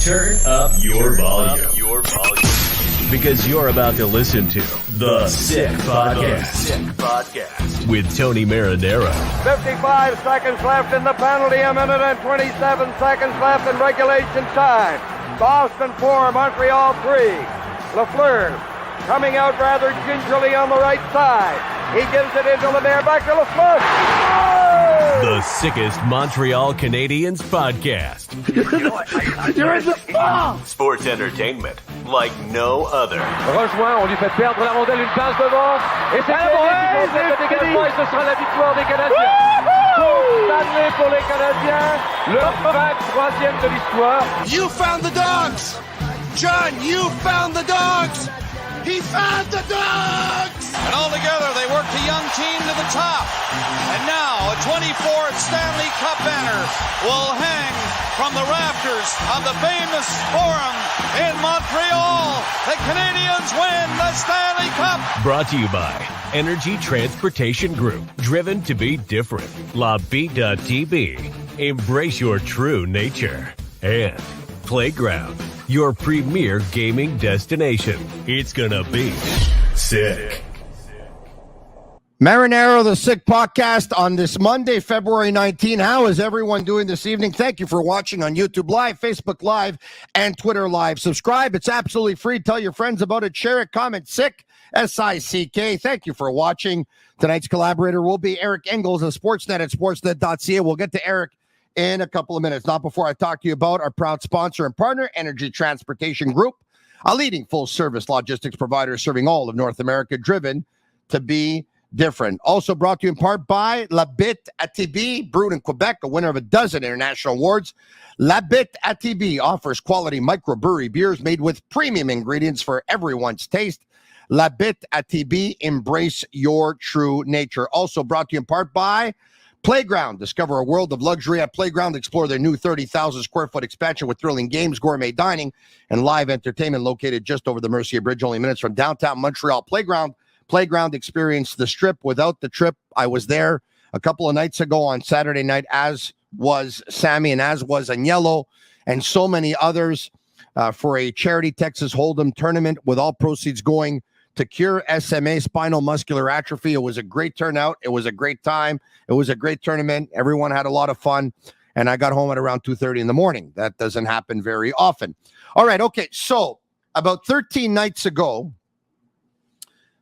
Turn up your volume. Because you're about to listen to The Sick Podcast. With Tony Marinaro. 55 seconds left in the penalty, a minute and 27 seconds left in regulation time. Boston 4, Montreal 3. Lafleur coming out rather gingerly on the right side. He gives it into Lemaire, back to Lafleur. Oh! The sickest Montreal Canadiens podcast. You're in the ball! Sports entertainment like no other. Rejoint, on lui fait perdre la rondelle, une passe devant. Et c'est le dégagement, et ce sera la victoire des Canadiens. Stanley pour les Canadiens, le 23e de l'histoire. You found the dogs! John, you found the dogs! He found the dogs! And all together, they worked a young team to the top. And now, a 24th Stanley Cup banner will hang from the rafters of the famous Forum in Montreal. The Canadiens win the Stanley Cup. Brought to you by Energy Transportation Group. Driven to be different. La Vida TV. Embrace your true nature. And Playground, your premier gaming destination. It's gonna be sick. Marinaro, the Sick Podcast on this Monday, February 19. How is everyone doing this evening? Thank you for watching on YouTube Live, Facebook Live, and Twitter Live. Subscribe. It's absolutely free. Tell your friends about it. Share it. Comment. Sick. S-I-C-K. Thank you for watching. Tonight's collaborator will be Eric Engels of Sportsnet at sportsnet.ca. We'll get to Eric in a couple of minutes. Not before I talk to you about our proud sponsor and partner, Energy Transportation Group, a leading full-service logistics provider serving all of North America, driven to be different. Also brought to you in part by La Bite ATB, brewed in Quebec, a winner of a dozen international awards. La Bite ATB offers quality microbrewery beers made with premium ingredients for everyone's taste. La Bite ATB, embrace your true nature. Also brought to you in part by Playground. Discover a world of luxury at Playground. Explore their new 30,000 square foot expansion with thrilling games, gourmet dining, and live entertainment located just over the Mercier Bridge, only minutes from downtown Montreal. Playground experienced the strip without the trip. I was there a couple of nights ago on Saturday night, as was Sammy and as was Agnello and so many others for a charity Texas Hold'em tournament with all proceeds going to cure SMA, spinal muscular atrophy. It was a great turnout. It was a great time. It was a great tournament. Everyone had a lot of fun. And I got home at around 2:30 in the morning. That doesn't happen very often. All right. Okay. So about 13 nights ago,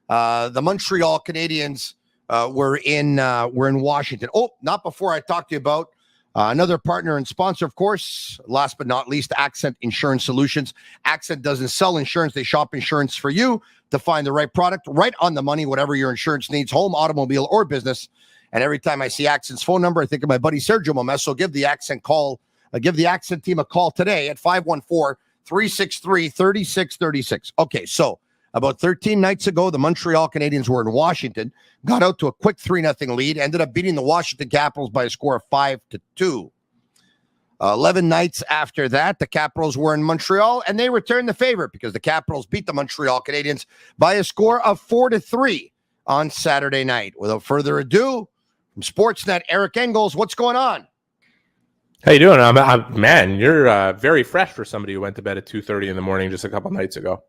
the Montreal Canadiens were in Washington. Oh, not before I talk to you about another partner and sponsor, of course, last but not least, Accent Insurance Solutions. Accent doesn't sell insurance. They shop insurance for you to find the right product, right on the money, whatever your insurance needs, home, automobile, or business. And every time I see Accent's phone number, I think of my buddy Sergio Momesso. Give the Accent team a call today at 514-363-3636. Okay, so about 13 nights ago, the Montreal Canadiens were in Washington, got out to a quick 3-0 lead, ended up beating the Washington Capitals by a score of 5-2. 11 nights after that, the Capitals were in Montreal, and they returned the favor because the Capitals beat the Montreal Canadiens by a score of 4-3 on Saturday night. Without further ado, from Sportsnet, Eric Engels, what's going on? How you doing? Man, you're very fresh for somebody who went to bed at 2:30 in the morning just a couple nights ago.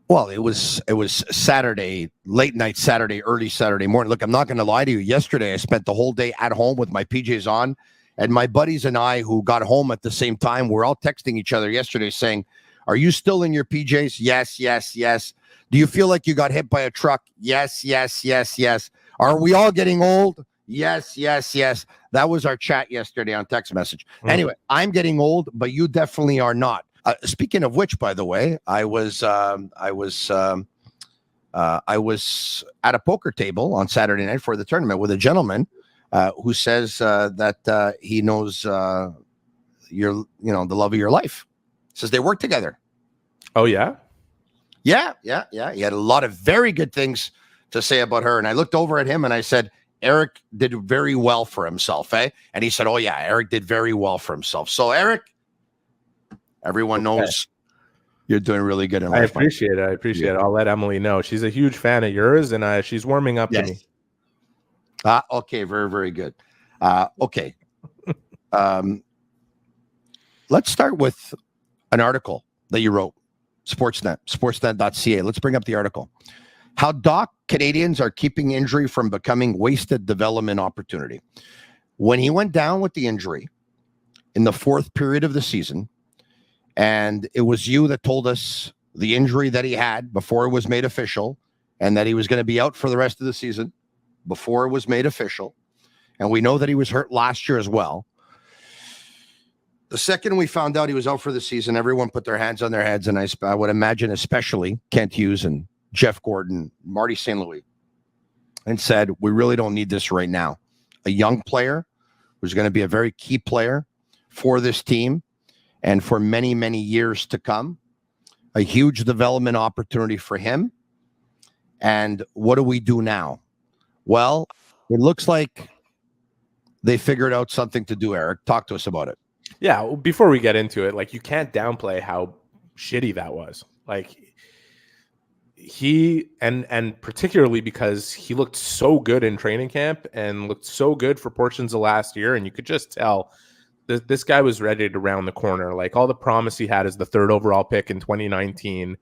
Well, it was Saturday, late night Saturday, early Saturday morning. Look, I'm not going to lie to you. Yesterday, I spent the whole day at home with my PJs on, and my buddies and I who got home at the same time, we're all texting each other yesterday saying, are you still in your PJs? Yes, yes, yes. Do you feel like you got hit by a truck? Yes, yes, yes, yes. Are we all getting old? Yes, yes, yes. That was our chat yesterday on text message. Anyway, I'm getting old, but you definitely are not. Speaking of which, by the way, I was at a poker table on Saturday night for the tournament with a gentleman who says that he knows the love of your life. Says they work together. Oh yeah, yeah. He had a lot of very good things to say about her, and I looked over at him and I said, Eric did very well for himself, eh? And he said, oh yeah, Eric did very well for himself. So Eric, everyone knows you're doing really good in life. I appreciate it. I'll let Emily know. She's a huge fan of yours, and she's warming up to me. Okay, very, very good. Okay. Let's start with an article that you wrote, sportsnet.ca. Let's bring up the article. How Dach Canadiens are keeping injury from becoming wasted development opportunity. When he went down with the injury in the fourth period of the season, and it was you that told us the injury that he had before it was made official, and that he was going to be out for the rest of the season before it was made official. And we know that he was hurt last year as well. The second we found out he was out for the season, everyone put their hands on their heads, and I would imagine especially Kent Hughes and Jeff Gordon, Marty St. and said, we really don't need this right now. A young player who's going to be a very key player for this team and for many, many years to come. A huge development opportunity for him. And what do we do now? Well, it looks like they figured out something to do, Eric. Talk to us about it. Yeah, before we get into it, like, you can't downplay how shitty that was. Like, he and particularly because he looked so good in training camp and looked so good for portions of last year, and you could just tell this guy was ready to round the corner. Like, all the promise he had as the third overall pick in 2019,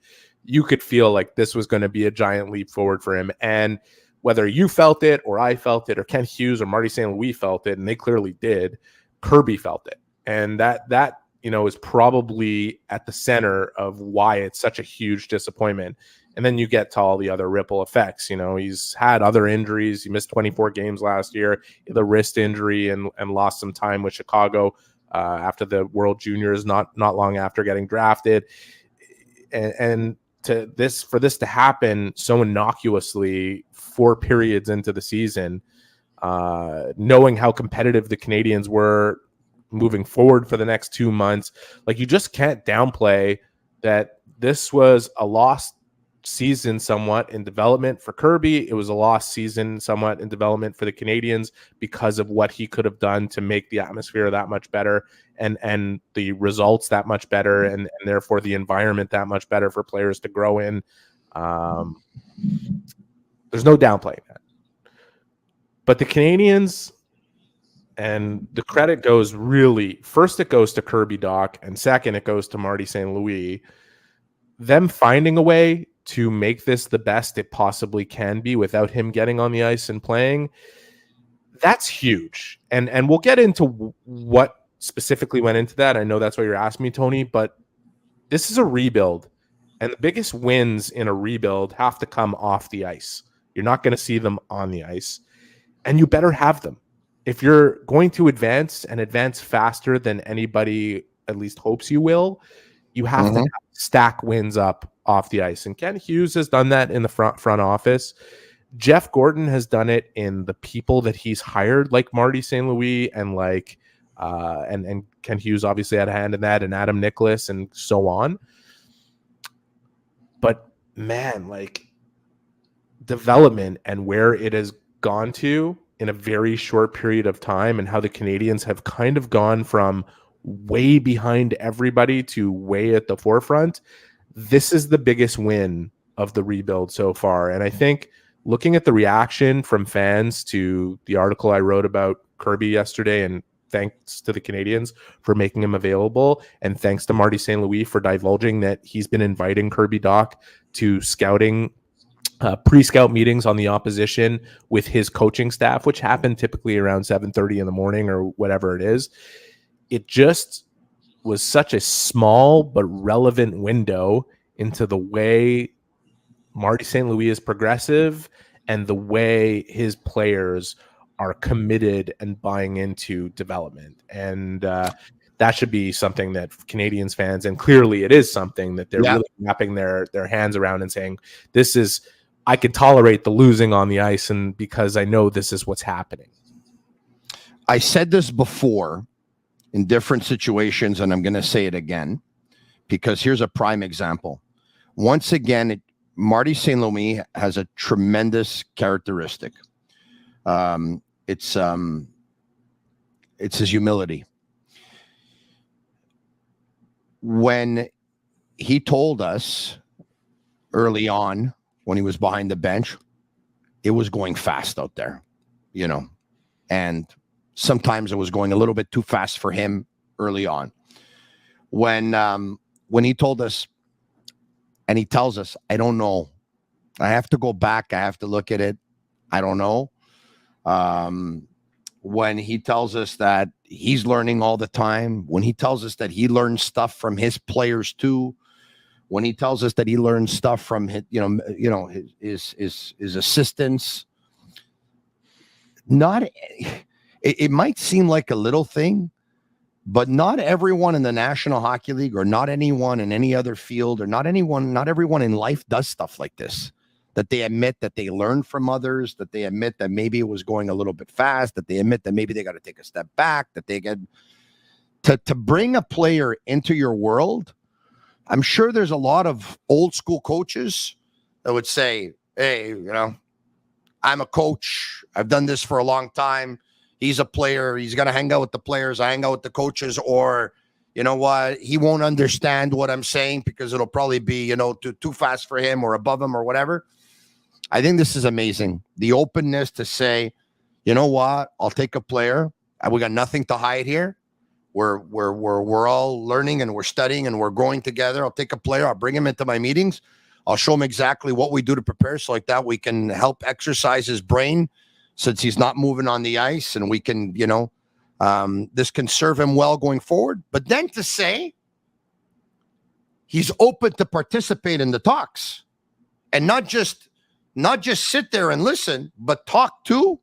you could feel like this was going to be a giant leap forward for him. And whether you felt it or I felt it or Kent Hughes or Marty St. Louis felt it, and they clearly did, Kirby felt it. And that is probably at the center of why it's such a huge disappointment. And then you get to all the other ripple effects. He's had other injuries. He missed 24 games last year, the wrist injury, and lost some time with Chicago after the World Juniors, not long after getting drafted. And for this to happen so innocuously 4 periods into the season, knowing how competitive the Canadiens were moving forward for the next 2 months, like, you just can't downplay that this was a lost season somewhat in development for Kirby. It was a lost season somewhat in development for the Canadiens because of what he could have done to make the atmosphere that much better and the results that much better and therefore the environment that much better for players to grow in. There's no downplaying that. But the Canadiens, and the credit goes really, first it goes to Kirby Dach, and second it goes to Marty St. Louis, them finding a way to make this the best it possibly can be without him getting on the ice and playing. That's huge. And we'll get into what specifically went into that. I know that's what you're asking me, Tony, but this is a rebuild, and the biggest wins in a rebuild have to come off the ice. You're not going to see them on the ice, and you better have them. If you're going to advance and advance faster than anybody at least hopes you will, you have to stack wins up off the ice. And Ken Hughes has done that in the front office. Jeff Gordon has done it in the people that he's hired, like Marty St. Louis and like and Ken Hughes obviously had a hand in that, and Adam Nicholas and so on. But man, like, development and where it has gone to in a very short period of time, and how the Canadiens have kind of gone from way behind everybody to way at the forefront. This is the biggest win of the rebuild so far. And I think looking at the reaction from fans to the article I wrote about Kirby yesterday, and thanks to the Canadiens for making him available, and thanks to Marty St. Louis for divulging that he's been inviting Kirby Dach to scouting pre-scout meetings on the opposition with his coaching staff, which happen typically around 7:30 in the morning or whatever it is. It just was such a small but relevant window into the way Marty St. Louis is progressive and the way his players are committed and buying into development. And that should be something that Canadiens fans, and clearly it is something that they're really wrapping their hands around and saying, this is, I can tolerate the losing on the ice, and because I know this is what's happening. I said this before in different situations, and I'm going to say it again, because here's a prime example. Once again, Marty St. Louis has a tremendous characteristic. It's his humility. When he told us early on, when he was behind the bench, it was going fast out there, you know, and sometimes it was going a little bit too fast for him early on. When when he told us, and he tells us, I don't know. I have to go back. I have to look at it. I don't know. When he tells us that he's learning all the time, when he tells us that he learns stuff from his players too, when he tells us that he learns stuff from his, his assistants, it might seem like a little thing, but not everyone in the National Hockey League, or not anyone in any other field, or not everyone in life does stuff like this. That they admit that they learned from others, that they admit that maybe it was going a little bit fast, that they admit that maybe they got to take a step back, that they get to bring a player into your world. I'm sure there's a lot of old school coaches that would say, hey, I'm a coach. I've done this for a long time. He's a player. He's going to hang out with the players. I hang out with the coaches. Or, you know what? He won't understand what I'm saying because it'll probably be, too fast for him or above him or whatever. I think this is amazing. The openness to say, you know what? I'll take a player. We got nothing to hide here. We're all learning and we're studying and we're growing together. I'll take a player. I'll bring him into my meetings. I'll show him exactly what we do to prepare. So like that, we can help exercise his brain since he's not moving on the ice, and we can, this can serve him well going forward. But then to say he's open to participate in the talks and not just sit there and listen, but talk too.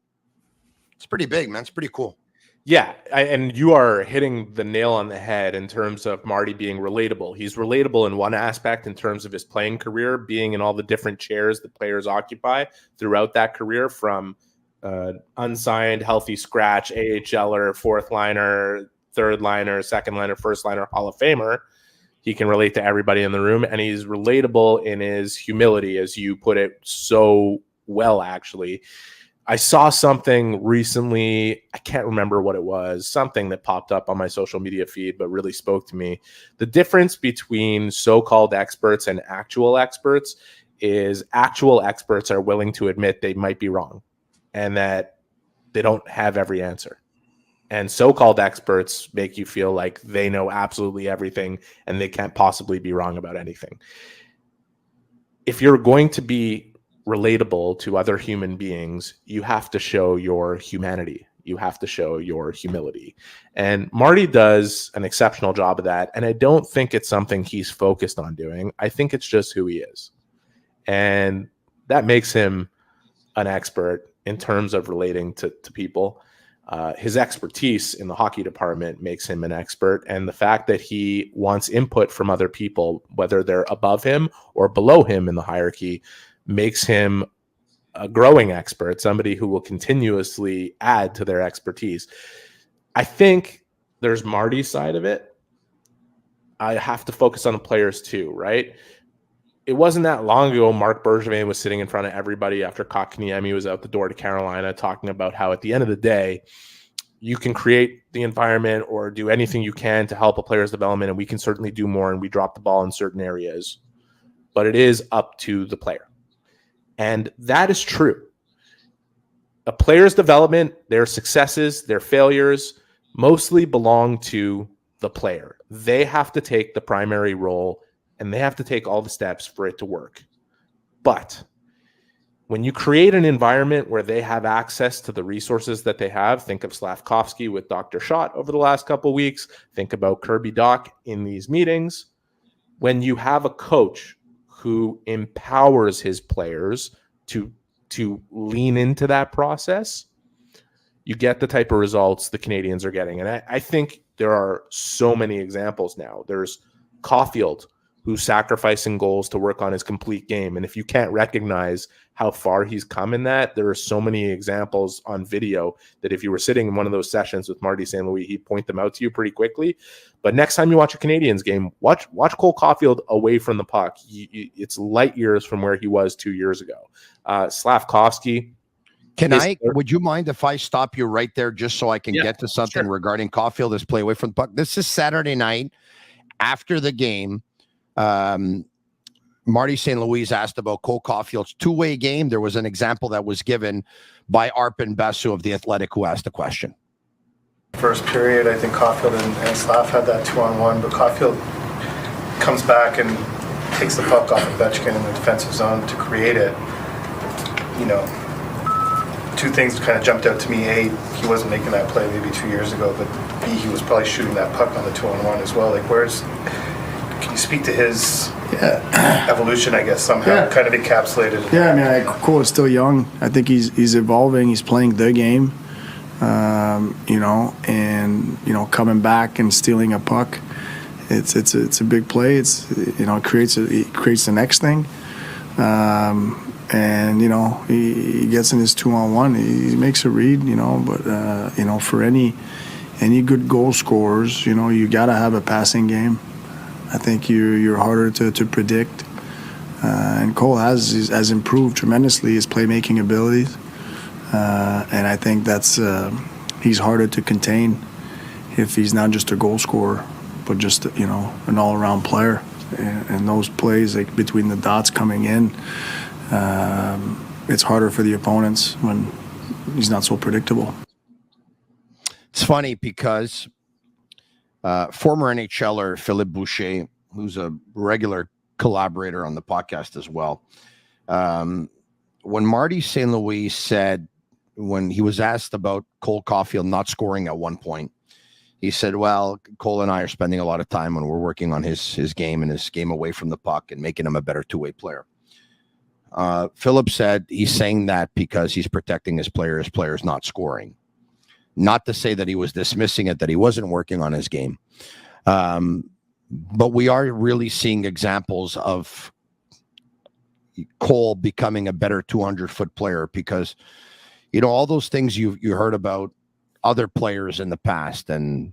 It's pretty big, man. It's pretty cool. Yeah, and you are hitting the nail on the head in terms of Marty being relatable. He's relatable in one aspect in terms of his playing career, being in all the different chairs that players occupy throughout that career, from unsigned, healthy scratch, AHLer, fourth liner, third liner, second liner, first liner, Hall of Famer. He can relate to everybody in the room, and he's relatable in his humility, as you put it so well, actually. I saw something recently, I can't remember what it was, something that popped up on my social media feed, but really spoke to me. The difference between so-called experts and actual experts is actual experts are willing to admit they might be wrong and that they don't have every answer. And so-called experts make you feel like they know absolutely everything and they can't possibly be wrong about anything. If you're going to be relatable to other human beings, you have to show your humanity. You have to show your humility. And Marty does an exceptional job of that. And I don't think it's something he's focused on doing. I think it's just who he is. And that makes him an expert in terms of relating to people. His expertise in the hockey department makes him an expert. And the fact that he wants input from other people, whether they're above him or below him in the hierarchy, makes him a growing expert, somebody who will continuously add to their expertise. I think there's Marty's side of it. I have to focus on the players too, right? It wasn't that long ago Marc Bergevin was sitting in front of everybody after Kotkaniemi was out the door to Carolina, talking about how at the end of the day, you can create the environment or do anything you can to help a player's development, and we can certainly do more, and we drop the ball in certain areas. But it is up to the player. And that is true. A player's development, their successes, their failures, mostly belong to the player. They have to take the primary role, and they have to take all the steps for it to work. But when you create an environment where they have access to the resources that they have, think of Slavkovsky with Dr. Schott over the last couple of weeks, think about Kirby Dach in these meetings. When you have a coach who empowers his players to lean into that process, you get the type of results the Canadiens are getting. And I think there are so many examples now. There's Caufield, who's sacrificing goals to work on his complete game. And if you can't recognize how far he's come in that, there are so many examples on video that if you were sitting in one of those sessions with Marty St. He'd point them out to you pretty quickly. But next time you watch a Canadiens game, watch Cole Caufield away from the puck. It's light years from where he was 2 years ago. Slavkovsky. Would you mind if I stop you right there just so I can get to something regarding Caufield, this play away from the puck? This is Saturday night after the game. Marty St. Louis asked about Cole Caufield's two-way game. There was an example that was given by Arpin Basu of The Athletic, who asked the question. First period, I think Caufield and Slav had that 2-on-1, but Caufield, comes back and takes the puck off Ovechkin in the defensive zone to create it. You know, two things kind of jumped out to me. A, he wasn't making that play maybe 2 years ago, but B, he was probably shooting that puck on the 2-on-1 as well. Like, can you speak to his evolution, I guess, somehow kind of encapsulated? Yeah, I mean, Cole is still young. I think he's evolving. He's playing the game, you know, and, you know, coming back and stealing a puck. It's a big play. It's, you know, it creates the next thing. And, you know, he gets in his 2-on-1. He makes a read, you know, but, you know, for any good goal scorers, you know, you got to have a passing game. I think you're harder to predict. And Cole has improved tremendously his playmaking abilities. And I think he's harder to contain if he's not just a goal scorer, but just, you know, an all-around player. And those plays, like between the dots coming in, it's harder for the opponents when he's not so predictable. It's funny because former NHLer Philippe Boucher, who's a regular collaborator on the podcast as well, when Marty St. Louis said, when he was asked about Cole Caufield not scoring at one point, he said, well, Cole and I are spending a lot of time when we're working on his game and his game away from the puck and making him a better two-way player. Philip said he's saying that because he's protecting his players not scoring. Not to say that he was dismissing it, that he wasn't working on his game. But we are really seeing examples of Cole becoming a better 200-foot player because, you know, all those things you heard about other players in the past. And,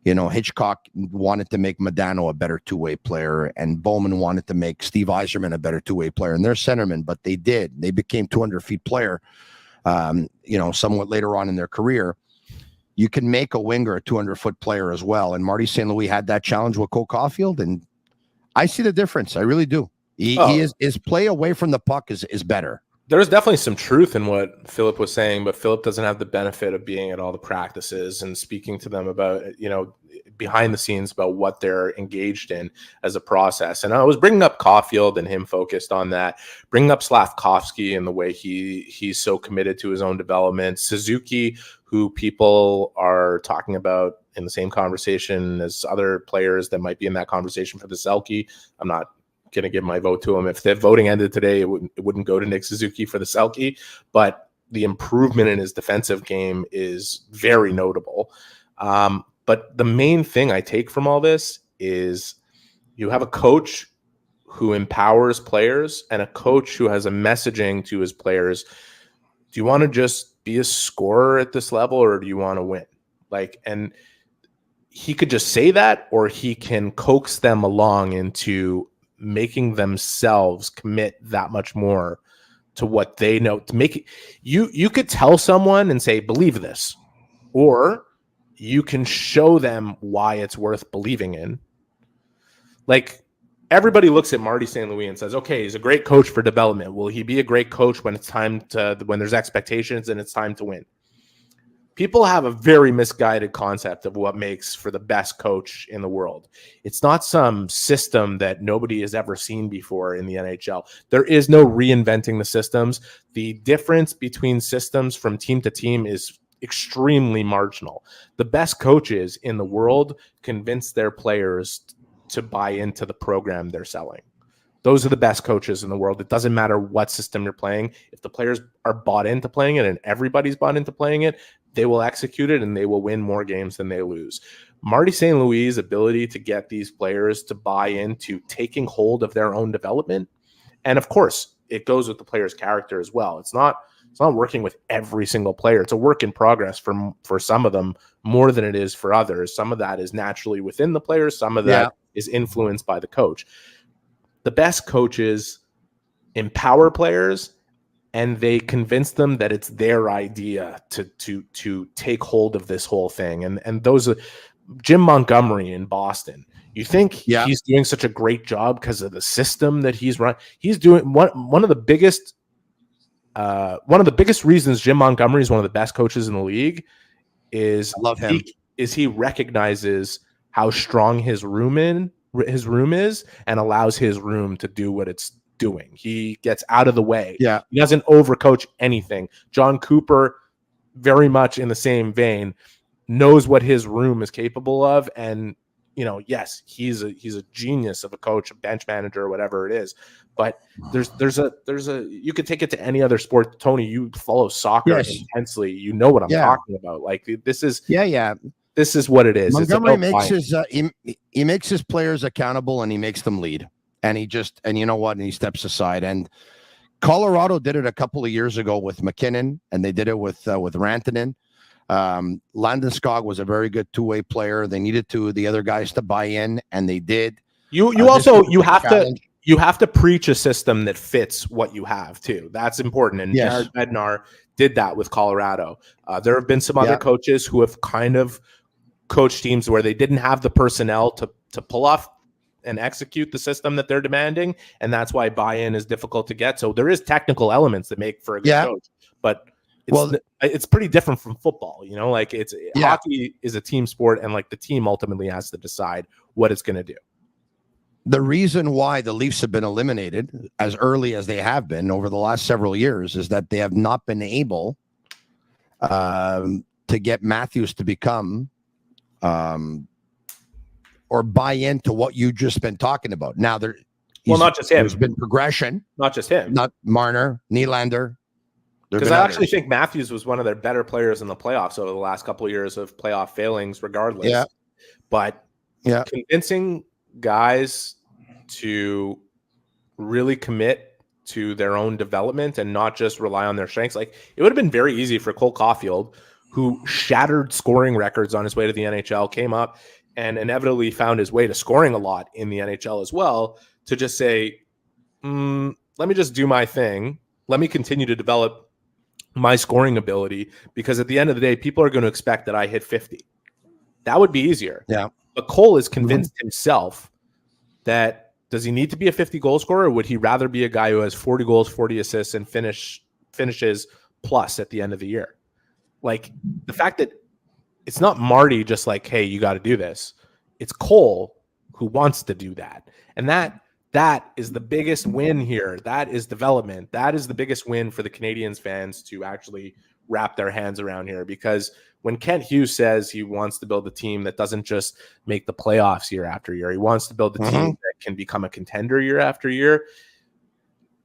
you know, Hitchcock wanted to make Modano a better two-way player, and Bowman wanted to make Steve Yzerman a better two-way player. And they're centermen, but they did. They became 200-feet player, you know, somewhat later on in their career. You can make a winger a 200-foot player as well. And Marty St. Louis had that challenge with Cole Caufield, and I see the difference. I really do. His play away from the puck is better. There's definitely some truth in what Philip was saying, but Philip doesn't have the benefit of being at all the practices and speaking to them about, you know, behind the scenes about what they're engaged in as a process. And I was bringing up Caufield and him focused on that, bringing up Slavkovsky and the way he's so committed to his own development. Suzuki, who people are talking about in the same conversation as other players that might be in that conversation for the Selke. I'm not going to give my vote to him. If the voting ended today, it wouldn't go to Nick Suzuki for the Selke, but the improvement in his defensive game is very notable. But the main thing I take from all this is you have a coach who empowers players and a coach who has a messaging to his players. Do you want to just be a scorer at this level, or do you want to win? Like, and he could just say that, or he can coax them along into making themselves commit that much more to what they know, to make it. You could tell someone and say, believe this, or you can show them why it's worth believing in. Like, everybody looks at Marty St. Louis and says, okay, he's a great coach for development. Will he be a great coach when there's expectations and it's time to win? People have a very misguided concept of what makes for the best coach in the world. It's not some system that nobody has ever seen before in the NHL. There is no reinventing the systems. The difference between systems from team to team is extremely marginal. The best coaches in the world convince their players to buy into the program they're selling. Those are the best coaches in the world. It doesn't matter what system you're playing. If the players are bought into playing it and everybody's bought into playing it, they will execute it and they will win more games than they lose. Marty St. Louis' ability to get these players to buy into taking hold of their own development. And of course, it goes with the player's character as well. It's not working with every single player. It's a work in progress for some of them more than it is for others. Some of that is naturally within the players. Some of that is influenced by the coach. The best coaches empower players, and they convince them that it's their idea to take hold of this whole thing. And those are Jim Montgomery in Boston. You think he's doing such a great job because of the system that he's run? He's doing one of the biggest reasons Jim Montgomery is one of the best coaches in the league is I love him. He recognizes how strong his room his room is and allows his room to do what it's doing. He gets out of the way. Yeah. He doesn't overcoach anything. John Cooper, very much in the same vein, knows what his room is capable of. And, yes, he's a genius of a coach, a bench manager, or whatever it is. But there's a you could take it to any other sport. Tony, you follow soccer intensely. You know what I'm talking about. Like this is this is what it is. Montgomery makes he makes his players accountable and he makes them lead. And and you know what? And he steps aside. And Colorado did it a couple of years ago with McKinnon, and they did it with Rantanen. Landeskog was a very good two-way player. They needed the other guys to buy in, and they did. You have to preach a system that fits what you have too. That's important. And Jared Bednar did that with Colorado. There have been some other coaches who have kind of coached teams where they didn't have the personnel to pull off and execute the system that they're demanding, and that's why buy-in is difficult to get. So there is technical elements that make for a good coach, but it's pretty different from football. Hockey is a team sport, and like the team ultimately has to decide what it's going to do. The reason why the Leafs have been eliminated as early as they have been over the last several years is that they have not been able to get Matthews to become or buy into what you just been talking about. Now not just him. There's been progression. Not just him. Not Marner, Nylander. Because I actually think Matthews was one of their better players in the playoffs over the last couple of years of playoff failings, regardless. Yeah. But convincing guys to really commit to their own development and not just rely on their strengths. Like, it would have been very easy for Cole Caufield, who shattered scoring records on his way to the NHL, came up and inevitably found his way to scoring a lot in the NHL as well, to just say, let me just do my thing. Let me continue to develop my scoring ability, because at the end of the day, people are going to expect that I hit 50. That would be easier. Yeah. But Cole is convinced himself that, does he need to be a 50 goal scorer, or would he rather be a guy who has 40 goals, 40 assists, and finishes plus at the end of the year? Like, the fact that it's not Marty just like, hey, you got to do this. It's Cole who wants to do that. And that is the biggest win here. That is development. That is the biggest win for the Canadiens fans to actually wrap their hands around here. Because when Kent Hughes says he wants to build a team that doesn't just make the playoffs year after year, he wants to build a team that can become a contender year after year.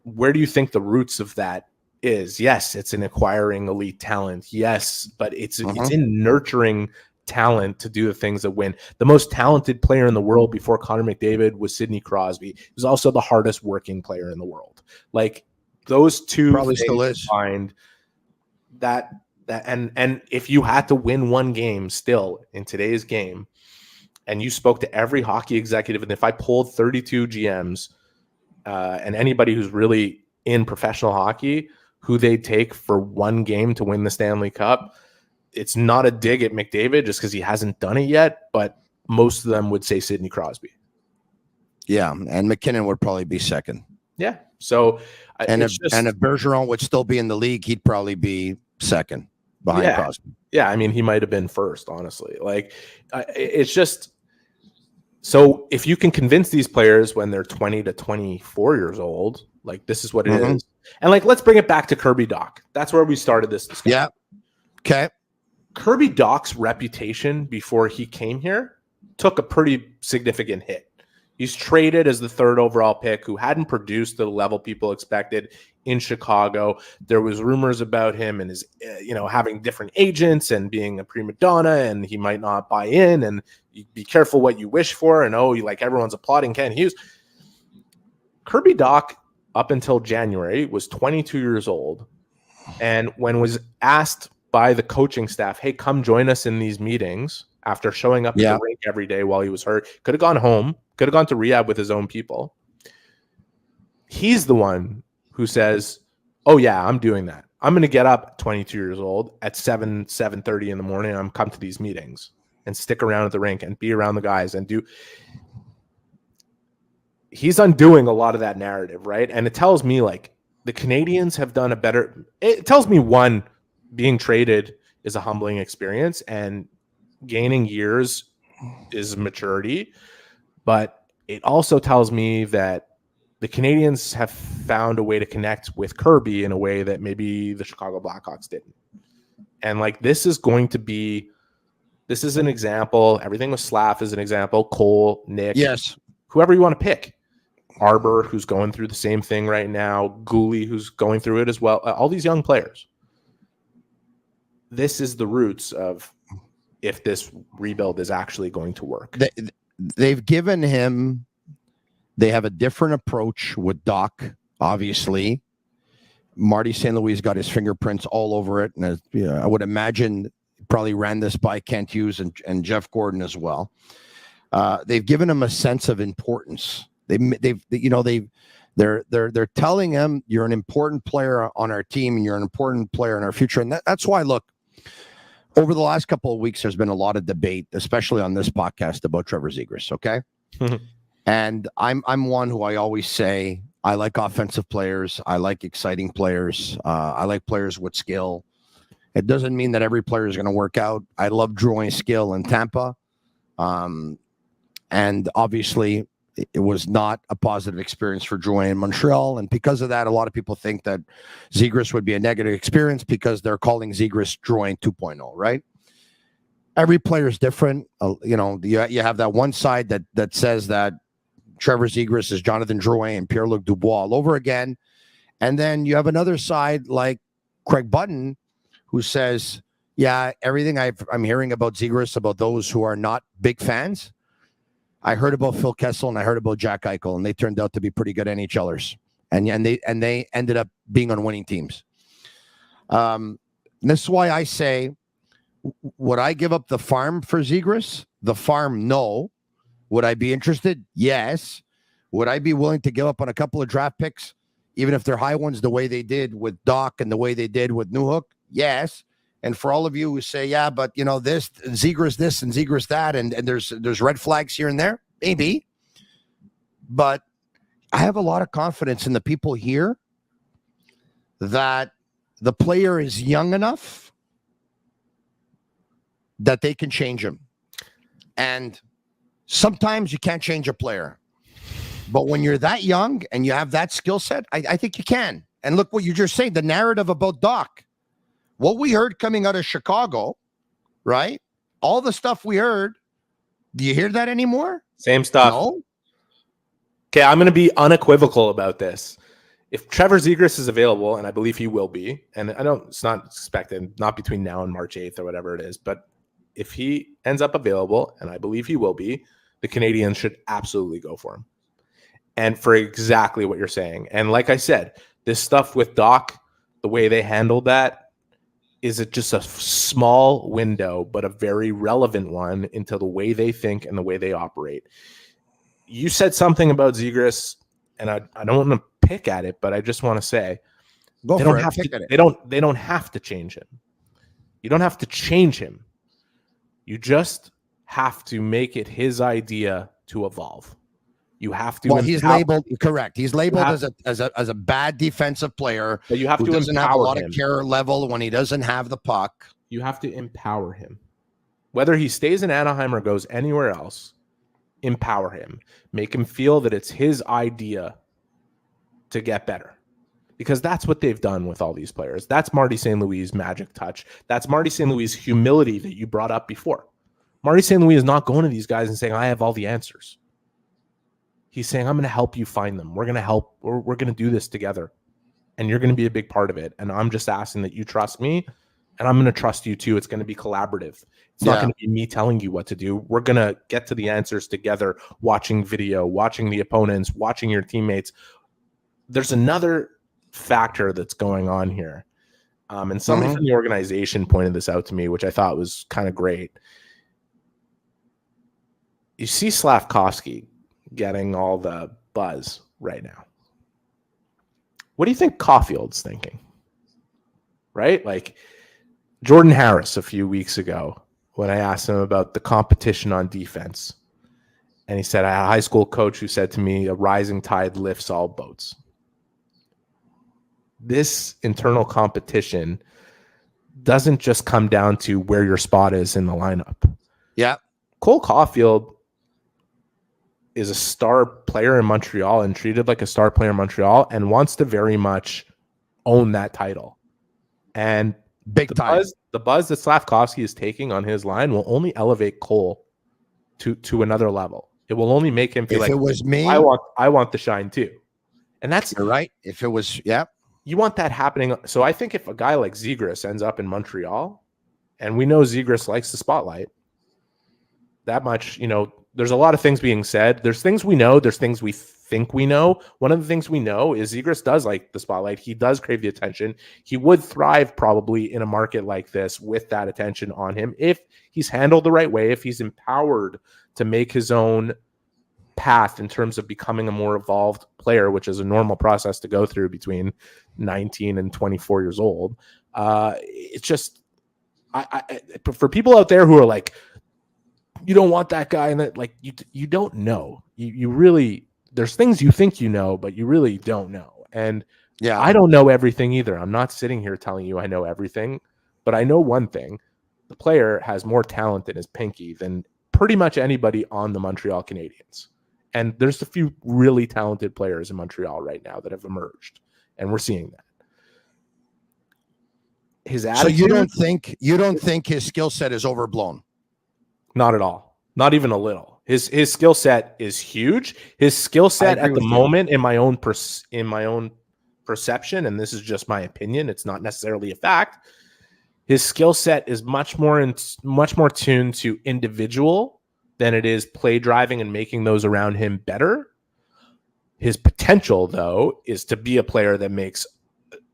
Where do you think the roots of that is? Yes, it's in acquiring elite talent. Yes, but it's in nurturing talent to do the things that win. The most talented player in the world before Connor McDavid was Sidney Crosby. He was also the hardest working player in the world. Like, those two probably still is. Find that and if you had to win one game still in today's game, and you spoke to every hockey executive, and if I pulled 32 GMs and anybody who's really in professional hockey, who they take for one game to win the Stanley Cup, it's not a dig at McDavid just because he hasn't done it yet, but most of them would say Sidney Crosby. Yeah, and McKinnon would probably be second. Yeah. So, and if Bergeron would still be in the league, he'd probably be second behind Crosby. Yeah, I mean, he might have been first, honestly. Like, it's just, so if you can convince these players when they're 20 to 24 years old, like, this is what it is. And like, let's bring it back to Kirby Dach. That's where we started this discussion. Yeah. Okay. Kirby Dach's reputation before he came here took a pretty significant hit. He's traded as the third overall pick, who hadn't produced the level people expected in Chicago. There was rumors about him and his, having different agents and being a prima donna, and he might not buy in, and you be careful what you wish for. And everyone's applauding Ken Hughes. Kirby Dach, up until January, was 22 years old. And when was asked by the coaching staff, hey, come join us in these meetings, after showing up at the rink every day while he was hurt, could have gone home, could have gone to rehab with his own people. He's the one who says, oh yeah, I'm doing that. I'm going to get up 22 years old at 7:30 in the morning. I'm come to these meetings and stick around at the rink and be around the guys and do. He's undoing a lot of that narrative, right? And it tells me, like, the Canadiens have done a better. It tells me, one, being traded is a humbling experience, and gaining years is maturity. But it also tells me that the Canadiens have found a way to connect with Kirby in a way that maybe the Chicago Blackhawks didn't. And like, this is an example. Everything with Slav is an example. Cole, Nick, Yes, whoever you want to pick. Arbor, who's going through the same thing right now. Gooley, who's going through it as well. All these young players. This is the roots of if this rebuild is actually going to work. They've given him. They have a different approach with Dach, obviously. Marty St. Louis got his fingerprints all over it. And I would imagine probably ran this by Kent Hughes and Jeff Gordon as well. They've given him a sense of importance. They're telling him you're an important player on our team and you're an important player in our future. And that's why, look, over the last couple of weeks, there's been a lot of debate, especially on this podcast, about Trevor Zegras. Okay. And I'm one who I always say I like offensive players. I like exciting players. I like players with skill. It doesn't mean that every player is going to work out. I love Drouin's skill in Tampa. And obviously it was not a positive experience for Drouin in Montreal. And because of that, a lot of people think that Zegras would be a negative experience because they're calling Zegras Drouin 2.0, right? Every player is different. You have that one side that says that Trevor Zegras is Jonathan Drouin and Pierre-Luc Dubois all over again. And then you have another side like Craig Button who says, yeah, everything I'm hearing about Zegras, about those who are not big fans, I heard about Phil Kessel and I heard about Jack Eichel, and they turned out to be pretty good NHLers. And they ended up being on winning teams. This is why I say, would I give up the farm for Zegras? The farm, no. Would I be interested? Yes. Would I be willing to give up on a couple of draft picks, even if they're high ones, the way they did with Dach and the way they did with Newhook? Yes. And for all of you who say, yeah, but this Zegras this and Zegras that, and there's red flags here and there, maybe. But I have a lot of confidence in the people here that the player is young enough that they can change him. And sometimes you can't change a player. But when you're that young and you have that skill set, I think you can. And look what you just saying, the narrative about Dach. What we heard coming out of Chicago, right? All the stuff we heard, do you hear that anymore? Same stuff. No? Okay, I'm going to be unequivocal about this. If Trevor Zegras is available, and I believe he will be, and it's not expected, not between now and March 8th or whatever it is, but if he ends up available, and I believe he will be, the Canadiens should absolutely go for him. And for exactly what you're saying. And like I said, this stuff with Dach, the way they handled that, is it just a small window, but a very relevant one into the way they think and the way they operate. You said something about Zegras, and I don't want to pick at it, but I just want to say they don't have to change him. You don't have to change him. You just have to make it his idea to evolve. You have to. Well, he's labeled correct. He's labeled as a bad defensive player. But you have to doesn't have a lot him. of care level when he doesn't have the puck. You have to empower him. Whether he stays in Anaheim or goes anywhere else, empower him. Make him feel that it's his idea to get better. Because that's what they've done with all these players. That's Marty St. Louis' magic touch. That's Marty St. Louis' humility that you brought up before. Marty St. Louis is not going to these guys and saying, I have all the answers. He's saying, I'm going to help you find them. We're going to help. We're going to do this together. And you're going to be a big part of it. And I'm just asking that you trust me. And I'm going to trust you too. It's going to be collaborative. It's not going to be me telling you what to do. We're going to get to the answers together, watching video, watching the opponents, watching your teammates. There's another factor that's going on here. And somebody from the organization pointed this out to me, which I thought was kind of great. You see Slafkovsky getting all the buzz right now. What do you think Caufield's thinking? Right? Like Jordan Harris a few weeks ago when I asked him about the competition on defense. And he said, I had a high school coach who said to me, a rising tide lifts all boats. This internal competition doesn't just come down to where your spot is in the lineup. Yeah. Cole Caufield is a star player in Montreal and treated like a star player in Montreal and wants to very much own that title. And Big time. The buzz that Slafkovsky is taking on his line will only elevate Cole to another level. It will only make him feel if like, it was me, I want the shine too. And that's you're right. If it was, yeah, you want that happening. So I think if a guy like Zegras ends up in Montreal, and we know Zegras likes the spotlight that much, there's a lot of things being said. There's things we know. There's things we think we know. One of the things we know is Zegras does like the spotlight. He does crave the attention. He would thrive probably in a market like this with that attention on him if he's handled the right way, if he's empowered to make his own path in terms of becoming a more evolved player, which is a normal process to go through between 19 and 24 years old. It's just, for people out there who are like, you don't want that guy, and that, like, you don't know. You really, there's things you think you know, but you really don't know. And yeah, I don't know everything either. I'm not sitting here telling you I know everything, but I know one thing: the player has more talent in his pinky than pretty much anybody on the Montreal Canadiens. And there's a few really talented players in Montreal right now that have emerged, and we're seeing that. His attitude, so you don't think his skill set is overblown? Not at all. Not even a little. His skill set is huge. His skill set at the moment, in my own perception, and this is just my opinion, it's not necessarily a fact. His skill set is much more tuned to individual than it is play driving and making those around him better. His potential, though, is to be a player that makes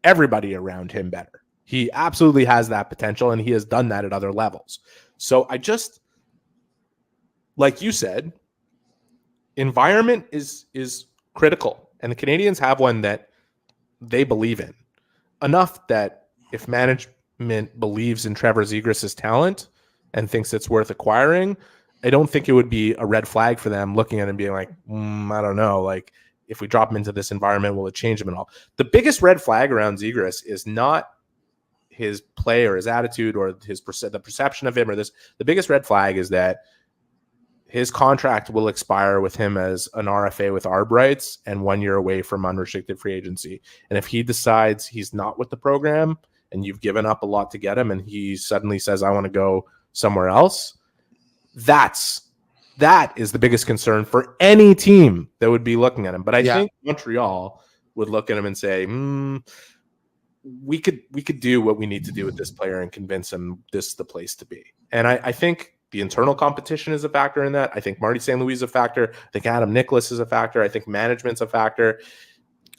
everybody around him better. He absolutely has that potential, and he has done that at other levels. So I just, like you said, environment is critical, and the Canadiens have one that they believe in enough that if management believes in Trevor Zegras' talent and thinks it's worth acquiring, I don't think it would be a red flag for them looking at him and being like, I don't know, like, if we drop him into this environment, will it change him at all? The biggest red flag around Zegras is not his play or his attitude or the perception of him or this. The biggest red flag is that his contract will expire with him as an RFA with ARB rights and 1 year away from unrestricted free agency. And if he decides he's not with the program and you've given up a lot to get him and he suddenly says, I want to go somewhere else, that is the biggest concern for any team that would be looking at him. But I think Montreal would look at him and say, we could do what we need to do with this player and convince him this is the place to be. And I think the internal competition is a factor in that. I think Marty St. Louis is a factor. I think Adam Nicholas is a factor. I think management's a factor.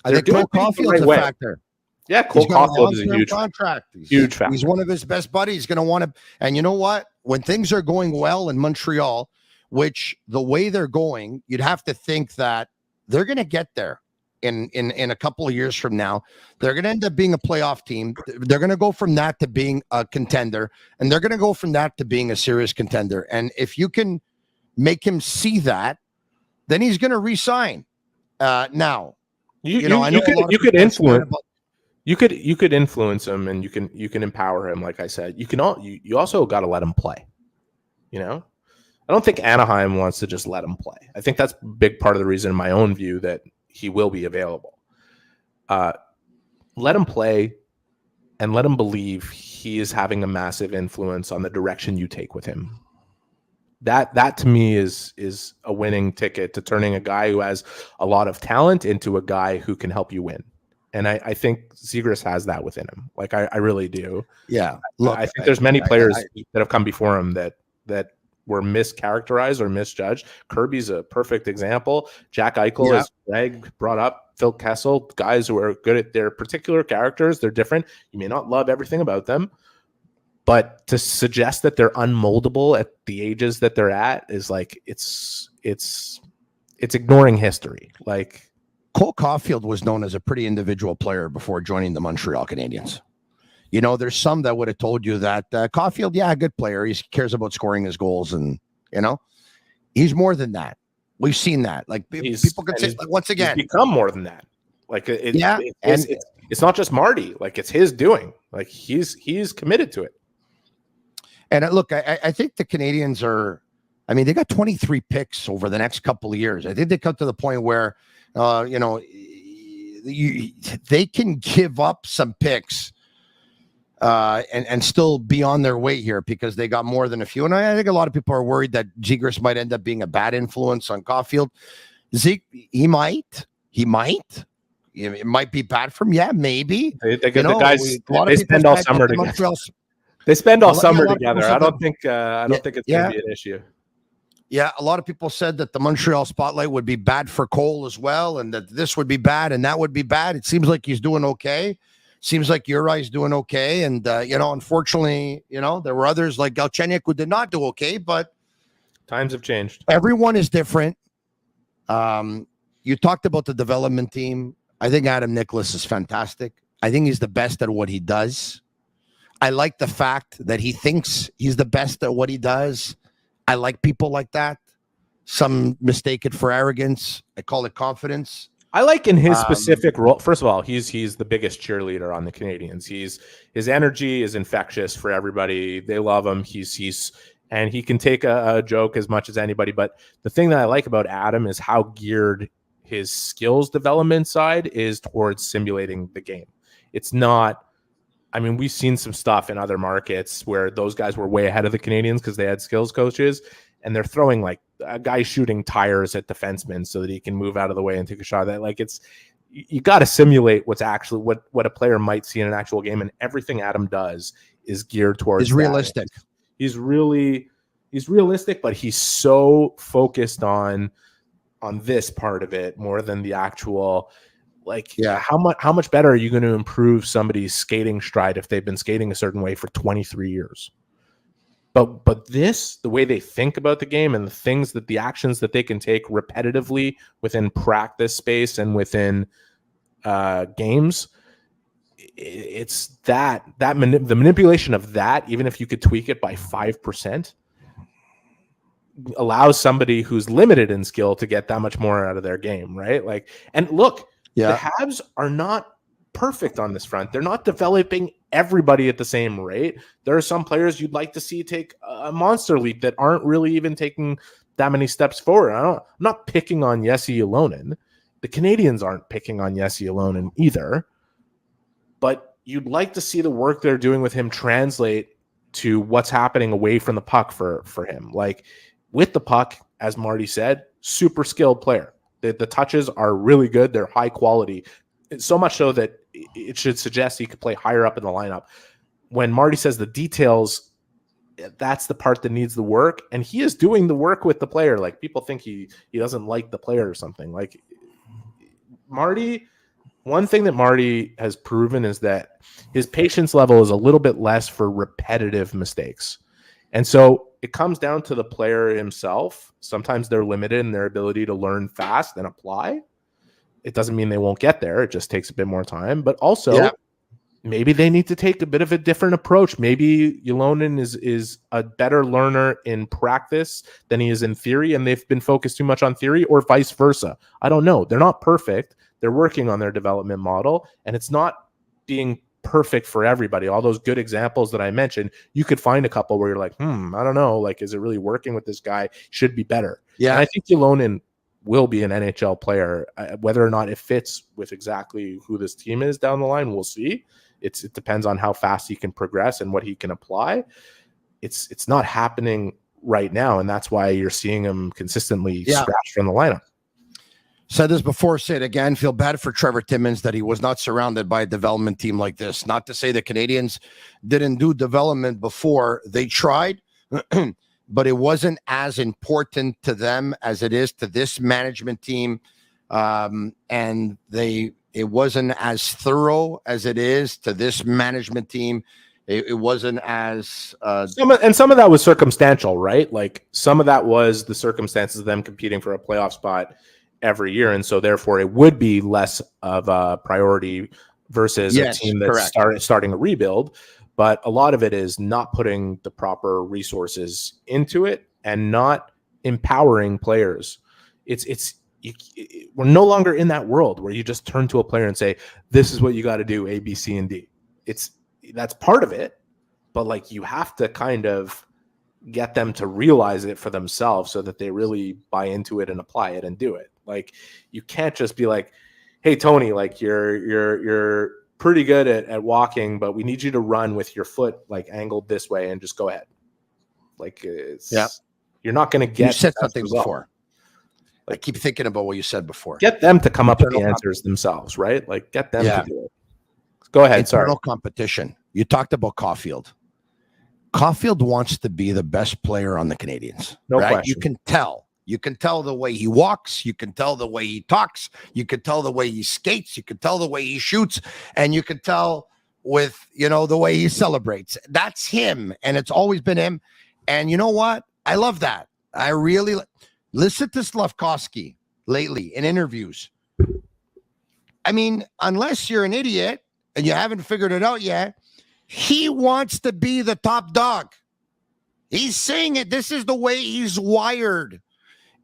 I think Cole Caufield's a factor. Yeah, Cole Caufield is a huge contract. Huge factor. He's one of his best buddies. He's going to want to. And you know what? When things are going well in Montreal, which the way they're going, you'd have to think that they're going to get there in a couple of years from now. They're going to end up being a playoff team. They're going to go from that to being a contender, and they're going to go from that to being a serious contender. And if you can make him see that, then he's going to re-sign. Now, you could influence. You could influence him, and you can empower him. Like I said, you also got to let him play. I don't think Anaheim wants to just let him play. I think that's a big part of the reason, in my own view, that he will be available. Let him play and let him believe he is having a massive influence on the direction you take with him. That to me is a winning ticket to turning a guy who has a lot of talent into a guy who can help you win. And I think Zegras has that within him. Like, I really do. Yeah. Look, I think there's many players that have come before him that were mischaracterized or misjudged. Kirby's a perfect example. Jack Eichel, as Greg brought up, Phil Kessel, guys who are good at their particular characters. They're different. You may not love everything about them, but to suggest that they're unmoldable at the ages that they're at is like, it's ignoring history. Like, Cole Caufield was known as a pretty individual player before joining the Montreal Canadiens. There's some that would have told you that Caufield, a good player. He cares about scoring his goals, and he's more than that. We've seen that. Like, people can say, once again, he's become more than that. Like, it's not just Marty. Like, it's his doing. Like, he's committed to it. And look, I think the Canadiens are I mean, they got 23 picks over the next couple of years. I think they come to the point where, they can give up some picks and still be on their way here because they got more than a few. And I think a lot of people are worried that Zegras might end up being a bad influence on Caufield. Zeke, he might. It might be bad for him. Yeah, maybe. The guys, they spend all summer together. They spend all summer together. I don't think it's going to be an issue. Yeah, a lot of people said that the Montreal spotlight would be bad for Cole as well, and that this would be bad and that would be bad. It seems like he's doing okay. Seems like Uri's doing okay. And, unfortunately, there were others like Galchenyuk who did not do okay, but times have changed. Everyone is different. You talked about the development team. I think Adam Nicholas is fantastic. I think he's the best at what he does. I like the fact that he thinks he's the best at what he does. I like people like that. Some mistake it for arrogance. I call it confidence. I like in his specific role. First of all, he's the biggest cheerleader on the Canadiens. His energy is infectious for everybody. They love him. And he can take a joke as much as anybody. But the thing that I like about Adam is how geared his skills development side is towards simulating the game. It's not. I mean, we've seen some stuff in other markets where those guys were way ahead of the Canadiens because they had skills coaches, and they're throwing like a guy shooting tires at defensemen so that he can move out of the way and take a shot. That you got to simulate what's actually what a player might see in an actual game, and everything Adam does is geared towards. Is realistic. He's realistic, but he's so focused on this part of it more than the actual. How much better are you going to improve somebody's skating stride if they've been skating a certain way for 23 years? But the way they think about the game and the actions that they can take repetitively within practice space and within games, it's the manipulation of that, even if you could tweak it by 5%, allows somebody who's limited in skill to get that much more out of their game, right? And look. Yeah. The Habs are not perfect on this front. They're not developing everybody at the same rate. There are some players you'd like to see take a monster leap that aren't really even taking that many steps forward. I'm not picking on Jesse Ylonen. The Canadiens aren't picking on Jesse Ylonen either. But you'd like to see the work they're doing with him translate to what's happening away from the puck for him. Like with the puck, as Marty said, super skilled player. The touches are really good. They're high quality. So much so that it should suggest he could play higher up in the lineup. When Marty says the details, that's the part that needs the work. And he is doing the work with the player. Like people think he doesn't like the player or something. Like Marty, one thing that Marty has proven is that his patience level is a little bit less for repetitive mistakes. And so it comes down to the player himself. Sometimes they're limited in their ability to learn fast and apply. It doesn't mean they won't get there. It just takes a bit more time. But also, maybe they need to take a bit of a different approach. Maybe Ylonen is a better learner in practice than he is in theory, and they've been focused too much on theory, or vice versa. I don't know. They're not perfect. They're working on their development model, and it's not being perfect for everybody. All those good examples that I mentioned, you could find a couple where you're like, I don't know, like, is it really working with this guy? Should be better. Yeah. And I think Ylonen will be an NHL player. Whether or not it fits with exactly who this team is down the line, we'll see. It depends on how fast he can progress and what he can apply. It's not happening right now, and that's why you're seeing him consistently scratched from the lineup. Said this before, say it again. Feel bad for Trevor Timmins that he was not surrounded by a development team like this. Not to say the Canadiens didn't do development before. They tried, but it wasn't as important to them as it is to this management team. And it wasn't as thorough as it is to this management team. It wasn't as some of that was circumstantial, right? Like some of that was the circumstances of them competing for a playoff spot every year, and so therefore it would be less of a priority versus a team that's starting a rebuild. But a lot of it is not putting the proper resources into it and not empowering players. We're no longer in that world where you just turn to a player and say, this is what you got to do, A, B, C, and D. That's part of it, but like you have to kind of get them to realize it for themselves so that they really buy into it and apply it and do it. Like, you can't just be like, hey, Tony, like you're pretty good at walking, but we need you to run with your foot like angled this way and just go ahead. Like, you're not going to get. You said something result. before. I keep thinking about what you said before. Get them to come up with the answers themselves, right? Like, get them to do it. Go ahead. Internal competition. You talked about Caufield. Caufield wants to be the best player on the Canadiens. No right? question. You can tell. You can tell the way he walks. You can tell the way he talks. You can tell the way he skates. You can tell the way he shoots. And you can tell with, the way he celebrates. That's him. And it's always been him. And you know what? I love that. I really listen to Slafkovsky lately in interviews. I mean, unless you're an idiot and you haven't figured it out yet, he wants to be the top dog. He's saying it. This is the way he's wired.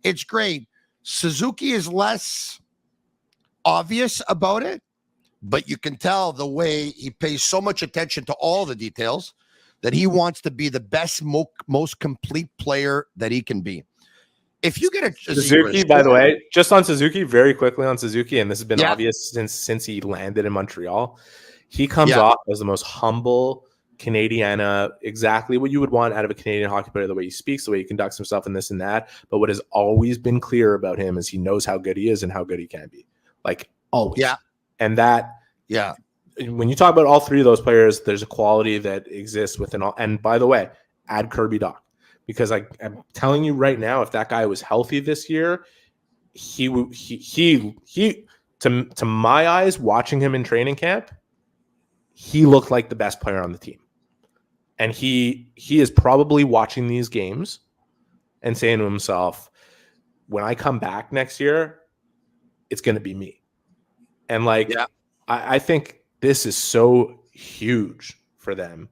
It's great. Suzuki is less obvious about it, but you can tell the way he pays so much attention to all the details that he wants to be the best, most complete player that he can be. If you get a Suzuki, by the way, just on Suzuki, very quickly on Suzuki, and this has been obvious since he landed in Montreal, he comes off as the most humble Canadiana, exactly what you would want out of a Canadian hockey player, the way he speaks, the way he conducts himself, and this and that. But what has always been clear about him is he knows how good he is and how good he can be. Like, always. Yeah. And that, when you talk about all three of those players, there's a quality that exists within all. And by the way, add Kirby Dach, because I'm telling you right now, if that guy was healthy this year, he to my eyes, watching him in training camp, he looked like the best player on the team. And he is probably watching these games and saying to himself, when I come back next year, it's going to be me. And I think this is so huge for them.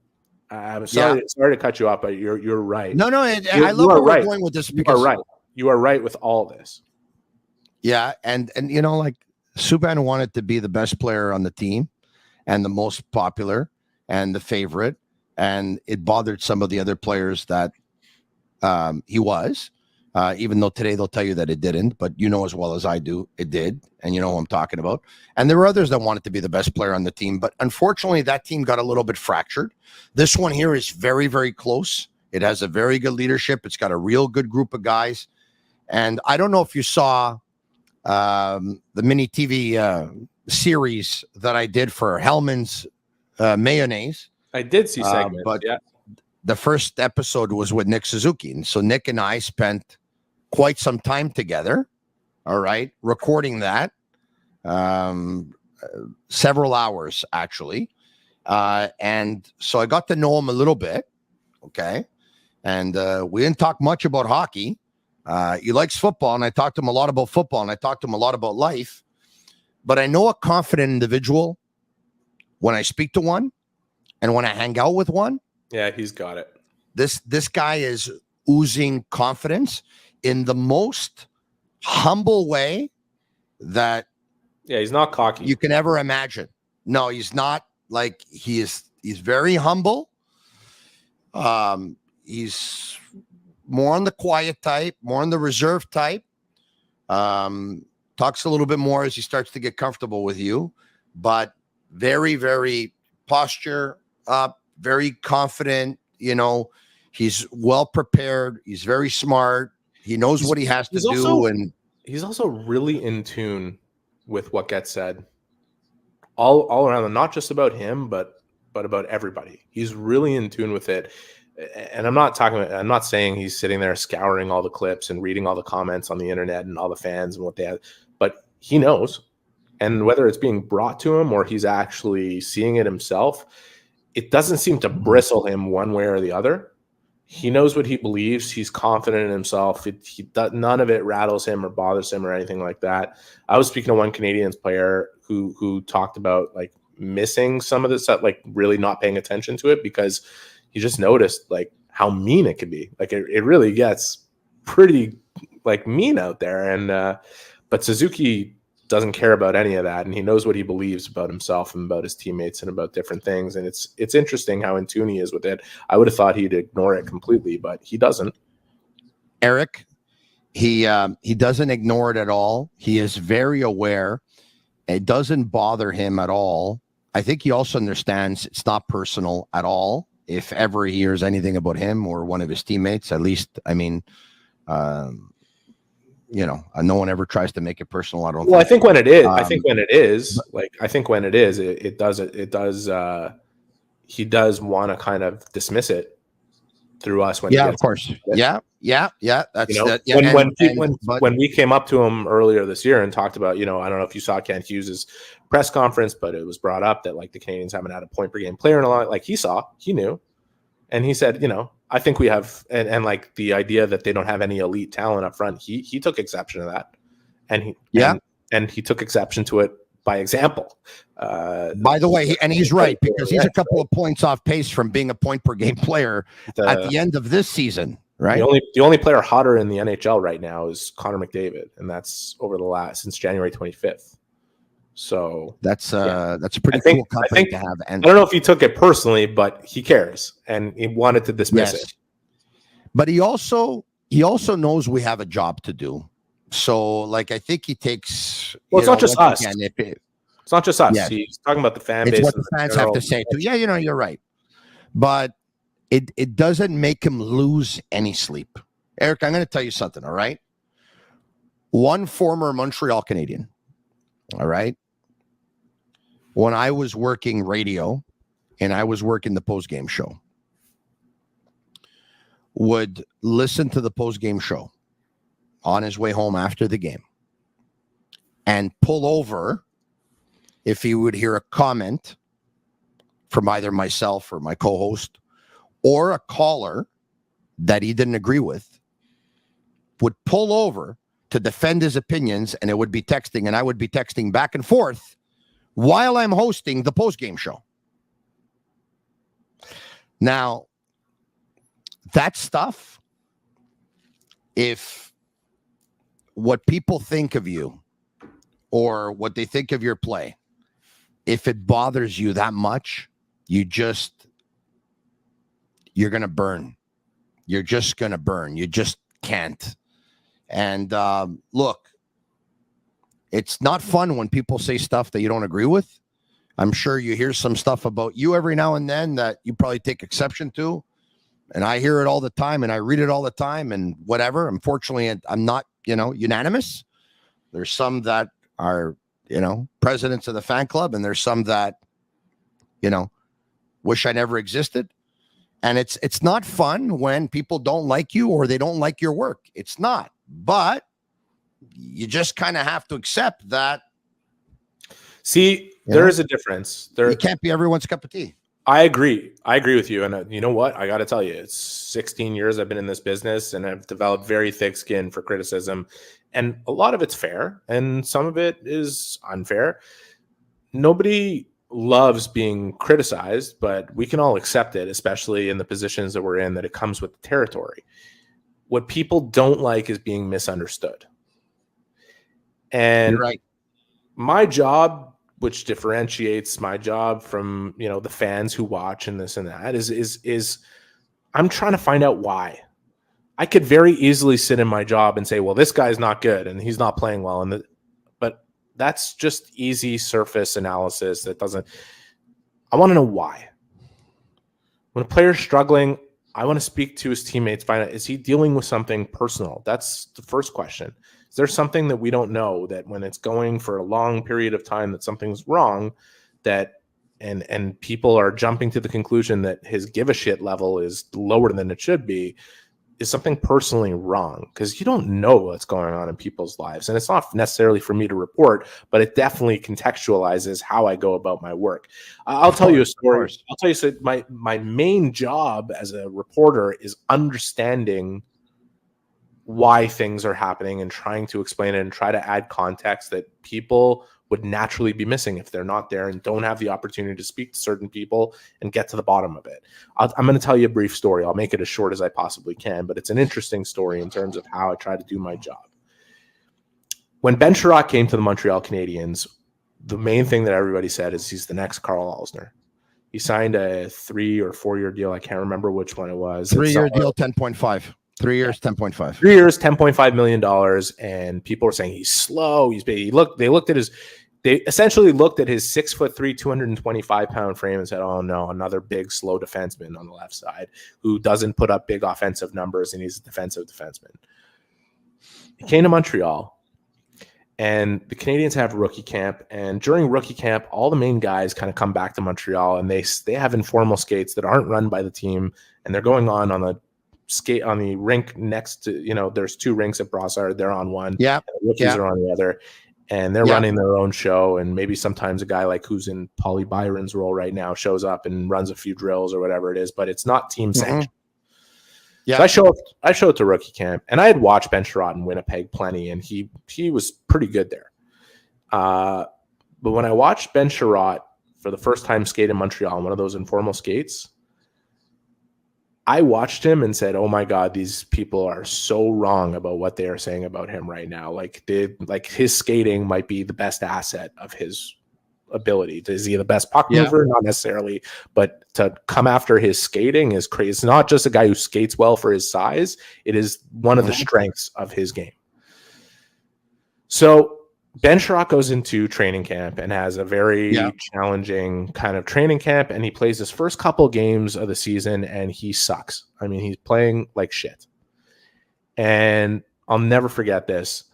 I'm sorry to cut you off, but you're right. No, I love where we're going with this because you are right with all this. Yeah, and like Subban wanted to be the best player on the team and the most popular and the favorite, and it bothered some of the other players that he was. Even though today they'll tell you that it didn't, but as well as I do, it did. And you know who I'm talking about. And there were others that wanted to be the best player on the team, but unfortunately that team got a little bit fractured. This one here is very, very close. It has a very good leadership. It's got a real good group of guys. And I don't know if you saw the mini TV series that I did for Hellman's Mayonnaise. I did see segments, but the first episode was with Nick Suzuki. And so Nick and I spent quite some time together, all right, recording that, several hours, actually. And so I got to know him a little bit, okay? And we didn't talk much about hockey. He likes football, and I talked to him a lot about football, and I talked to him a lot about life. But I know a confident individual when I speak to one and when I hang out with one. Yeah, he's got it. This guy is oozing confidence in the most humble way that he's not cocky you can ever imagine. No, he's not. Like, he's very humble. He's more on the quiet type, more on the reserved type. Talks a little bit more as he starts to get comfortable with you, but very, very posture up, very confident. He's well prepared. He's very smart. He knows what he has to do. And he's also really in tune with what gets said all around, not just about him, but about everybody. He's really in tune with it. And I'm not saying he's sitting there scouring all the clips and reading all the comments on the internet and all the fans and what they have, but he knows. And whether it's being brought to him or he's actually seeing it himself, it doesn't seem to bristle him one way or the other. He knows what he believes. He's confident in himself. None of it rattles him or bothers him or anything like that. I was speaking to one Canadiens player who talked about like missing some of this stuff, like really not paying attention to it because he just noticed like how mean it could be. Like it really gets pretty like mean out there. And but Suzuki doesn't care about any of that, and he knows what he believes about himself and about his teammates and about different things. And it's interesting how in tune he is with it. I would have thought he'd ignore it completely, but he doesn't. Eric, he doesn't ignore it at all. He is very aware. It doesn't bother him at all. I think he also understands it's not personal at all. If ever he hears anything about him or one of his teammates, at least, I mean, no one ever tries to make it personal. I don't. Well, I think when it is, it does. He does want to kind of dismiss it through us. When of course, yeah. That's when we came up to him earlier this year and talked about, I don't know if you saw Kent Hughes' press conference, but it was brought up that like the Canadiens haven't had a point per game player in a lot. Like he knew, and he said, I think we have, and like the idea that they don't have any elite talent up front, he took exception to that, and he took exception to it by example. By the way, he's right, because he's a couple of points off pace from being a point per game player at the end of this season, right? The only player hotter in the NHL right now is Connor McDavid, and that's since January 25th. So that's a pretty cool company to have. And I don't know if he took it personally, but he cares and he wanted to dismiss it. But he also knows we have a job to do. So, like, I think he takes. Well, it's not just us. It's not just us. Yeah. He's talking about the fan base. It's what the fans have to say too. Yeah, you're right. But it doesn't make him lose any sleep. Eric, I'm going to tell you something. All right. One former Montreal Canadien. All right. When I was working radio and I was working the post-game show, would listen to the post-game show on his way home after the game and pull over if he would hear a comment from either myself or my co-host or a caller that he didn't agree with, would pull over to defend his opinions, and it would be texting, and I would be texting back and forth while I'm hosting the post-game show. Now, that stuff, if what people think of you or what they think of your play, if it bothers you that much, you're going to burn. You're just going to burn. You just can't. And look, it's not fun when people say stuff that you don't agree with. I'm sure you hear some stuff about you every now and then that you probably take exception to. And I hear it all the time and I read it all the time and whatever. Unfortunately, I'm not, unanimous. There's some that are, presidents of the fan club, and there's some that, wish I never existed. And it's not fun when people don't like you or they don't like your work. It's not. But you just kind of have to accept that. See, there is a difference. It can't be everyone's cup of tea. I agree with you. And you know what? I got to tell you, it's 16 years I've been in this business and I've developed very thick skin for criticism. And a lot of it's fair and some of it is unfair. Nobody loves being criticized, but we can all accept it, especially in the positions that we're in, that it comes with the territory. What people don't like is being misunderstood. And you're right. My job, which differentiates my job from, the fans who watch and this and that, is I'm trying to find out why. I could very easily sit in my job and say, well, this guy's not good and he's not playing well. But that's just easy surface analysis that doesn't. I want to know why. When a player's struggling, I want to speak to his teammates, find out, is he dealing with something personal? That's the first question. Is there something that we don't know, that when it's going for a long period of time that something's wrong, that and people are jumping to the conclusion that his give a shit level is lower than it should be? Is something personally wrong? Because you don't know what's going on in people's lives. And it's not necessarily for me to report, but it definitely contextualizes how I go about my work. I'll tell you a story. I'll tell you, so my main job as a reporter is understanding why things are happening and trying to explain it and try to add context that people would naturally be missing if they're not there and don't have the opportunity to speak to certain people and get to the bottom of it. I'm going to tell you a brief story. I'll make it as short as I possibly can, but it's an interesting story in terms of how I try to do my job. when Ben Chiarot came to the Montreal Canadiens, the main thing that everybody said is he's the next Carl Alsner. He signed a 3 or 4 year deal. I can't remember which one it was. 3-year deal, 10.5. 3 years, 10.5. 3 years, $10.5 million. And people were saying he's slow. They essentially looked at his 6'3", 225-pound frame and said, "Oh no, another big, slow defenseman on the left side who doesn't put up big offensive numbers, and he's a defensive defenseman." He came to Montreal, and the Canadiens have rookie camp. And during rookie camp, all the main guys kind of come back to Montreal, and they have informal skates that aren't run by the team, and they're going on the skate on the rink next to, there's 2 rinks at Brossard. They're on one. Yeah. The rookies are on the other. And they're running their own show, and maybe sometimes a guy like who's in Paulie Byron's role right now shows up and runs a few drills or whatever it is, but it's not team sanctioned. Yeah, so I show up to rookie camp, and I had watched Ben Chiarot in Winnipeg plenty, and he was pretty good there. But when I watched Ben Chiarot for the first time skate in Montreal on one of those informal skates, I watched him and said, "Oh my God, these people are so wrong about what they are saying about him right now. Like his skating might be the best asset of his ability. Is he the best puck mover? Not necessarily, but to come after his skating is crazy. It's not just a guy who skates well for his size. It is one of the strengths of his game." So Ben Chiarot goes into training camp and has a very challenging kind of training camp, and he plays his first couple games of the season, and he sucks. I mean, he's playing like shit. And I'll never forget this.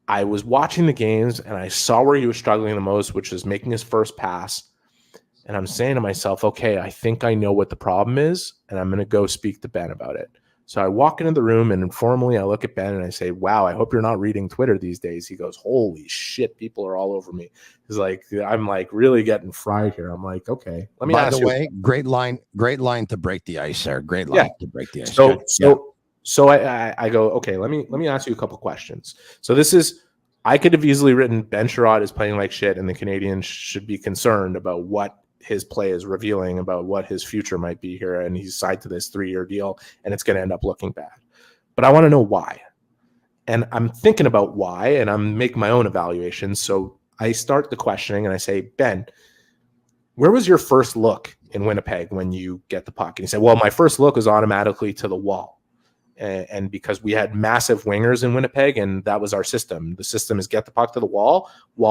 I was watching the games, and I saw where he was struggling the most, which was making his first pass. And I'm saying to myself, okay, I think I know what the problem is, and I'm going to go speak to Ben about it. So I walk into the room, and informally I look at Ben and I say, "Wow, I hope you're not reading Twitter these days." He goes, "Holy shit, people are all over me." He's like, "I'm like really getting fried here." I'm like, "Okay, let me ask you." By the way, great line to break the ice there. Great line to break the ice. So I go, "Okay, let me ask you a couple questions." So this is, I could have easily written Ben Chiarot is playing like shit, and the Canadiens should be concerned about what his play is revealing about what his future might be here, and he's signed to this 3-year deal, and it's going to end up looking bad. But I want to know why. And I'm thinking about why, and I'm making my own evaluation. So I start the questioning, and I say, "Ben, where was your first look in Winnipeg when you get the puck?" And he said, "Well, my first look was automatically to the wall. And because we had massive wingers in Winnipeg, and that was our system. The system is get the puck to the wall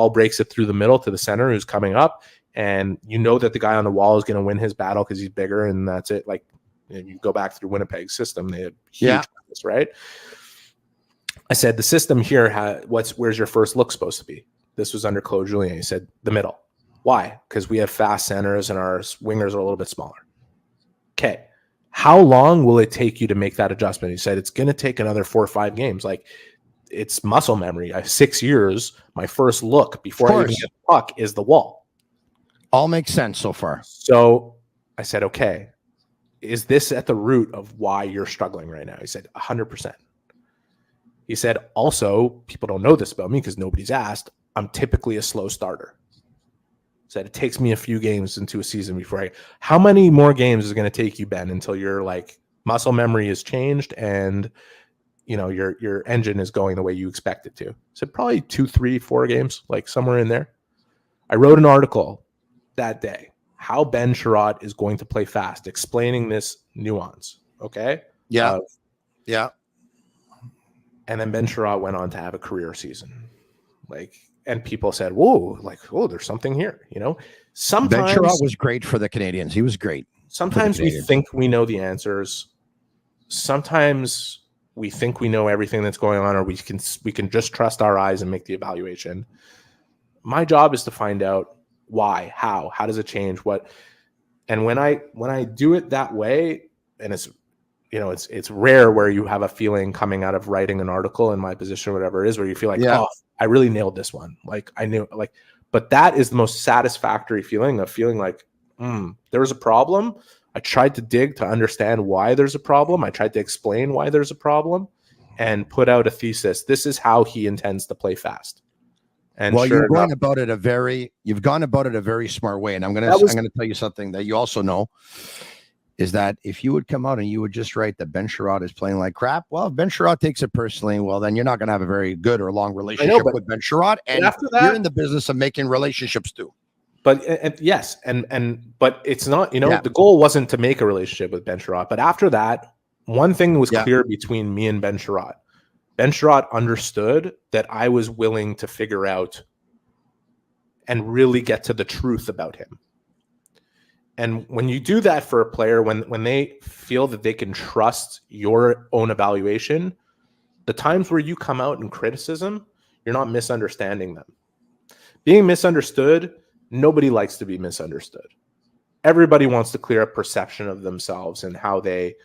breaks it through the middle to the center who's coming up, and you know that the guy on the wall is going to win his battle because he's bigger, and that's it." Like, you go back through Winnipeg's system, they had huge guys, right? I said, "The system here, where's your first look supposed to be?" This was under Claude Julien. He said, "The middle." Why? Because we have fast centers and our wingers are a little bit smaller. Okay. How long will it take you to make that adjustment? He said, "It's going to take another 4 or 5 games. Like, it's muscle memory. 6 years, my first look before I even get the puck is the wall." All makes sense so far. So I said, "Okay, is this at the root of why you're struggling right now?" He said, 100%. He said, "Also, people don't know this about me because nobody's asked. I'm typically a slow starter." He said, "It takes me a few games into a season before How many more games is it going to take you, Ben, until your muscle memory is changed and your engine is going the way you expect it to?" I said, "Probably 2, 3, 4 games, like somewhere in there." I wrote an article that day, how Ben Chiarot is going to play fast, explaining this nuance. Okay. Yeah. And then Ben Chiarot went on to have a career season. And people said, "Whoa, there's something here." Sometimes Ben Chiarot was great for the Canadiens. He was great. Sometimes we think we know the answers. Sometimes we think we know everything that's going on, or we can just trust our eyes and make the evaluation. My job is to find out why, how does it change, what. And when I do it that way, and it's rare where you have a feeling coming out of writing an article in my position, whatever it is, where you feel like, "Oh, I really nailed this one." But that is the most satisfactory feeling, of feeling like, there was a problem. I tried to dig to understand why there's a problem. I tried to explain why there's a problem and put out a thesis. This is how he intends to play fast. And you've gone about it a very smart way. And I'm going to tell you something that you also know. is that if you would come out and you would just write that Ben Chiarot is playing like crap, well, if Ben Chiarot takes it personally, well, then you're not going to have a very good or long relationship with Ben Chiarot, and after that, you're in the business of making relationships too. But but it's not, the goal wasn't to make a relationship with Ben Chiarot. But after that, one thing was clear between me and Ben Chiarot. Ben Chiarot understood that I was willing to figure out and really get to the truth about him. And when you do that for a player, when they feel that they can trust your own evaluation, the times where you come out in criticism, you're not misunderstanding them. Being misunderstood, nobody likes to be misunderstood. Everybody wants to clear up perception of themselves and how they,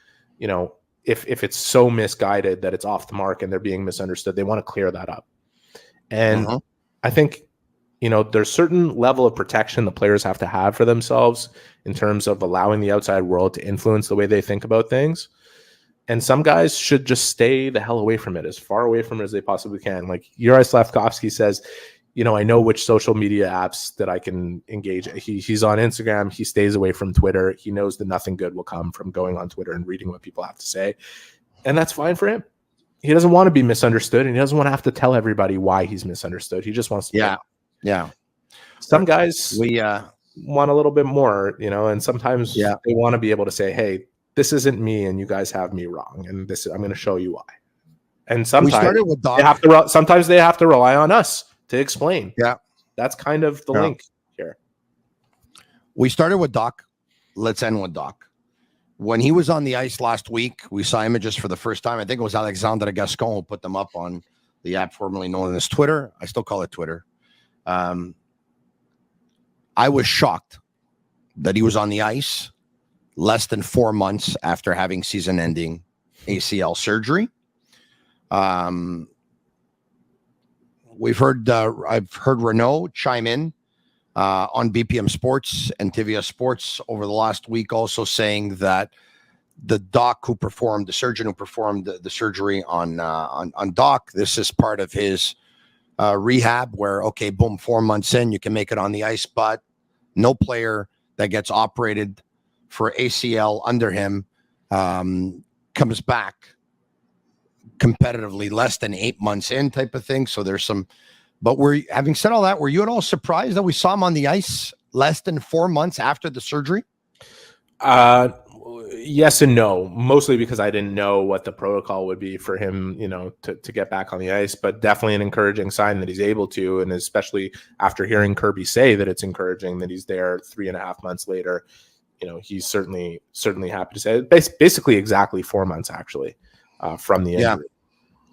if it's so misguided that it's off the mark and they're being misunderstood, they want to clear that up. And I think, there's certain level of protection the players have to have for themselves in terms of allowing the outside world to influence the way they think about things. And some guys should just stay the hell away from it, as far away from it as they possibly can. Like Yuri Slafkovsky says, I know which social media apps that I can engage. He's on Instagram. He stays away from Twitter. He knows that nothing good will come from going on Twitter and reading what people have to say. And that's fine for him. He doesn't want to be misunderstood, and he doesn't want to have to tell everybody why he's misunderstood. He just wants to. Yeah. Some guys want a little bit more, and sometimes they want to be able to say, hey, this isn't me and you guys have me wrong. And I'm going to show you why. And sometimes they have to rely on us to explain. Yeah. That's kind of the link here. We started with Dach. Let's end with Dach. When he was on the ice last week, we saw images for the first time. I think it was Alexandre Gascon who put them up on the app formerly known as Twitter. I still call it Twitter. I was shocked that he was on the ice less than 4 months after having season-ending ACL surgery. I've heard Renault chime in on BPM Sports and Tivia Sports over the last week, also saying that the surgeon who performed the surgery on Dach, this is part of his rehab where, okay, boom, 4 months in, you can make it on the ice, but no player that gets operated for ACL under him comes back competitively less than 8 months in type of thing. So there's some, but having said all that, were you at all surprised that we saw him on the ice less than 4 months after the surgery? Yes and no, mostly because I didn't know what the protocol would be for him, to get back on the ice, but definitely an encouraging sign that he's able to. And especially after hearing Kirby say that it's encouraging that he's there 3.5 months later, he's certainly happy to say it. Basically exactly 4 months actually from the injury. Yeah.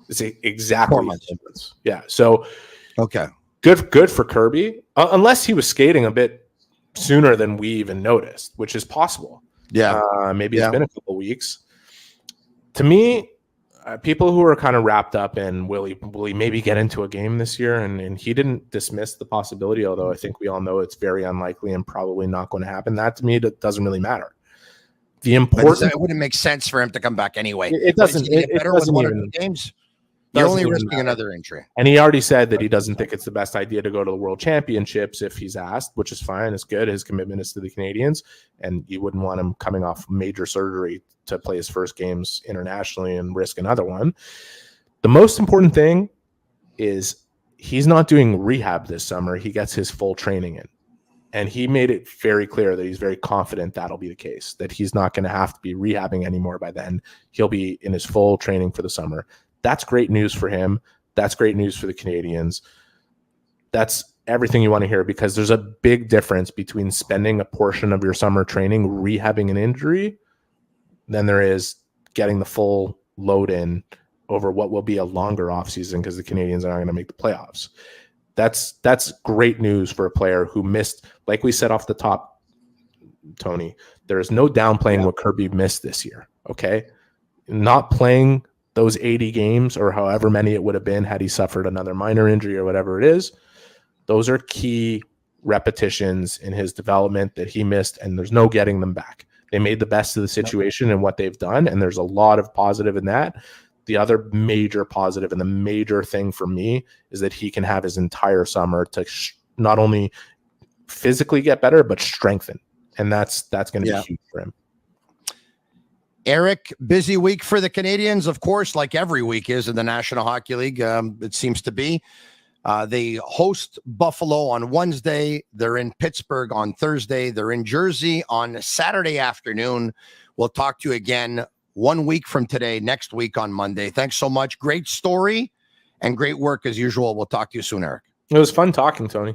It's exactly 4 months. Yeah. So, okay. Good for Kirby, unless he was skating a bit sooner than we even noticed, which is possible. Yeah. Maybe it's been a couple weeks. To me, people who are kind of wrapped up in will he maybe get into a game this year? And he didn't dismiss the possibility, although I think we all know it's very unlikely and probably not going to happen. That to me, that doesn't really matter. The important, it wouldn't make sense for him to come back anyway. It doesn't. It doesn't with 1 or 2 games. You're only risking another injury. And he already said that he doesn't think it's the best idea to go to the World Championships if he's asked, which is fine. It's good. His commitment is to the Canadiens, and you wouldn't want him coming off major surgery to play his first games internationally and risk another one. The most important thing is he's not doing rehab this summer. He gets his full training in. And he made it very clear that he's very confident that'll be the case, that he's not going to have to be rehabbing anymore by then. He'll be in his full training for the summer. That's great news for him. That's great news for the Canadiens. That's everything you want to hear, because there's a big difference between spending a portion of your summer training rehabbing an injury than there is getting the full load in over what will be a longer offseason because the Canadiens are not going to make the playoffs. That's great news for a player who missed, like we said off the top, Tony, there is no downplaying what Kirby missed this year, okay? Not playing those 80 games or however many it would have been had he suffered another minor injury or whatever it is, those are key repetitions in his development that he missed, and there's no getting them back. They made the best of the situation and what they've done, and there's a lot of positive in that. The other major positive and the major thing for me is that he can have his entire summer to not only physically get better, but strengthen. And that's going to be huge for him. Eric, busy week for the Canadiens, of course, like every week is in the National Hockey League. It seems to be. They host Buffalo on Wednesday. They're in Pittsburgh on Thursday. They're in Jersey on Saturday afternoon. We'll talk to you again 1 week from today, next week on Monday. Thanks so much. Great story and great work as usual. We'll talk to you soon, Eric. It was fun talking, Tony.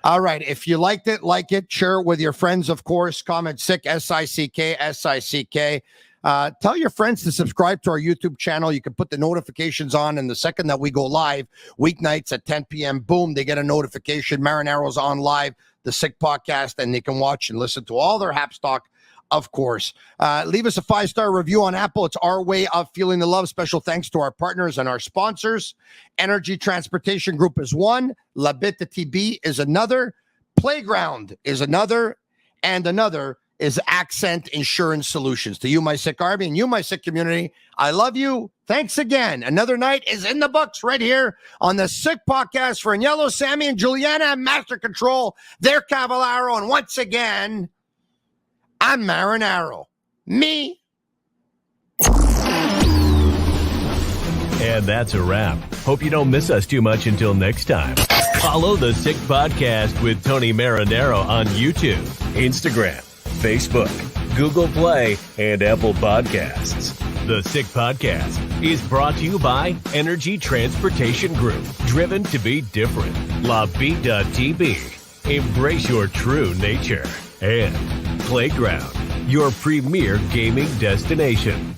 All right. If you liked it, like it, share it with your friends, of course. Comment sick, S-I-C-K, S-I-C-K. Tell your friends to subscribe to our YouTube channel. You can put the notifications on, and the second that we go live, weeknights at 10 p.m., boom, they get a notification. Marinaro's on live, the Sick Podcast, and they can watch and listen to all their Habs talk, of course. Leave us a 5-star review on Apple. It's our way of feeling the love. Special thanks to our partners and our sponsors. Energy Transportation Group is one. La Bita TB is another. Playground is another. And another is Accent Insurance Solutions. To you, my Sick Army, and you, my Sick community, I love you. Thanks again. Another night is in the books right here on the Sick Podcast for Agnello, Sammy, and Juliana, Master Control. They're Cavallaro, and once again, I'm Marinaro. Me. And that's a wrap. Hope you don't miss us too much until next time. Follow the Sick Podcast with Tony Marinaro on YouTube, Instagram, Facebook, Google Play, and Apple Podcasts. The Sick Podcast is brought to you by Energy Transportation Group, driven to be different. La Bita.tb. Embrace your true nature. And Playground, your premier gaming destination.